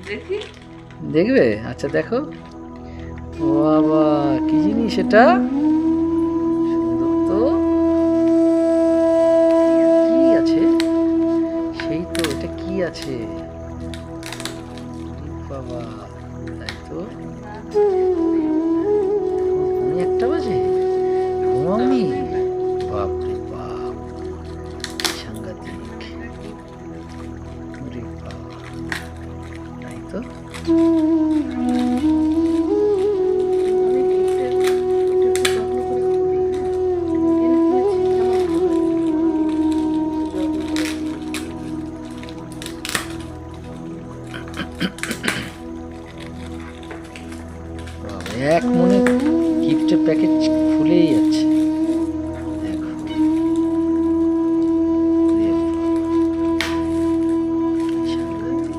দেখি। দেখবে? আচ্ছা দেখো। ও বাবা, কি জিনিস এটা? সুন্দর তো। কি আছে? সেই তো, এটা কি আছে? বাবা, তাই তো। তুমি একটা বাজে ঘুমাওনি? বাপরে বাপ, কি সাংঘাতিক। ওরে বাবা, তাই তো। আমি গিফটের এটা একটু যত্ন করে খুলি, হ্যাঁ? এনে খুলেছি, আমার ভালো লাগে না। আমি একটু যত্ন করে খুলি। বাবা, এক মনে গিফটের প্যাকেট খুলেই যাচ্ছে। দেখো, ওরে বাবা, কি সাংঘাতিক।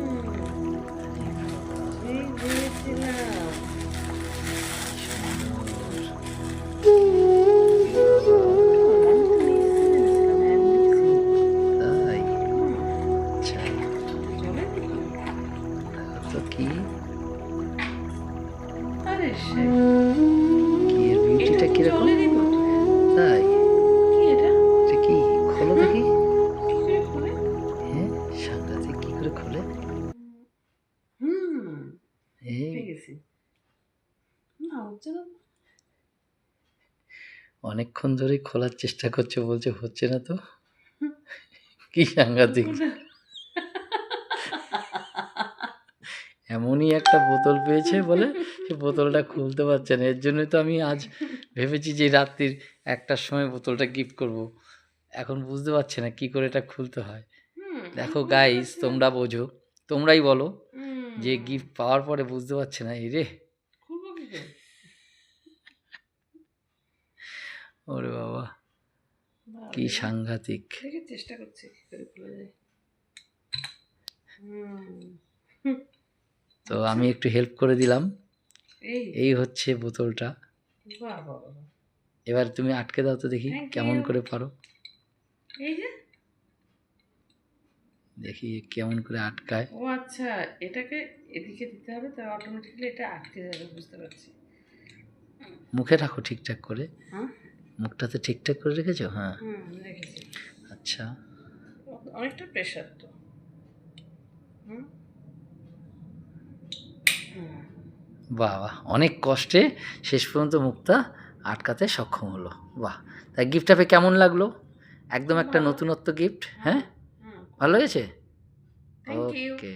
আরে বাবা, সেই ভেবেছিলাম। সুন্দর। আমি তো নিশ্চয়ই ভেবেছিলাম হ্যান্ডমেড সিল। তাই? হুম, আচ্ছা, চলে নাকি? দেখো তো কি। আরে সেই, কি এর এটা বিউটিটা তো কিরকম? জলেরই বটে। তাই? কি এটা? এটা কি? খোলো হুম, দেখি। কি করে খোলে? হ্যাঁ, সাংঘাতিক, কি করে খোলে? হুম, এই, পেয়ে গেছি। না, হচ্ছে না তো। অনেকক্ষণ ধরেই খোলার চেষ্টা করছে, বলছে হচ্ছে না তো। কি সাংঘাতিক। কোনটা? এমনই একটা বোতল পেয়েছে বলে সে বোতলটা খুলতে পারছে না। এর জন্যই তো আমি আজ ভেবেছি যে রাত্রির ১টার সময় বোতলটা গিফট করব। এখন বুঝতে পারছে না কি করে এটা খুলতে হয়। হুম, আমি দেখো খুলতে গাইস, পারছি না। তোমরা বোঝো, তোমরাই বলো যে হুম, গিফট পাওয়ার পরে বুঝতে পারছে না, এই রে, খুলবো কি করে? ওরে বাবা, কি বাবারে, সাংঘাতিক। দেখি চেষ্টা করছি কি করে খোলা যায়। হুম, হুম, তো আচ্ছা, আমি একটু হেল্প করে দিলাম। এই, এই হচ্ছে বোতলটা। বাহ বাহ বাহ, এবার তুমি আটকে দাও তো দেখি থ্যাংক কেমন ইউ। করে পারো। এই যে, দেখি কেমন করে আটকায়। ও আচ্ছা, এটাকে এদিকে দিতে হবে, তাহলে অটোমেটিক্যালি এটা আটকে যাবে, বুঝতে পারছি। মুখে রাখো ঠিকঠাক করে। হ্যাঁ, মুখটাতে ঠিকঠাক করে রেখেছো? হ্যাঁ। হুম, রেখেছি। আচ্ছা। অনেকটা প্রেশার তো। হুম, হুম, বাহ বাহ, অনেক কষ্টে শেষ পর্যন্ত মুখটা আটকাতে সক্ষম হলো। বাহ, তাই গিফটটা পেয়ে কেমন লাগলো? একদম খুব একটা ভালো। নতুনত্ব গিফট, হুম, হ্যাঁ? হুম, খুব ভালো ভালো। লেগেছে? Thank you. ওকে।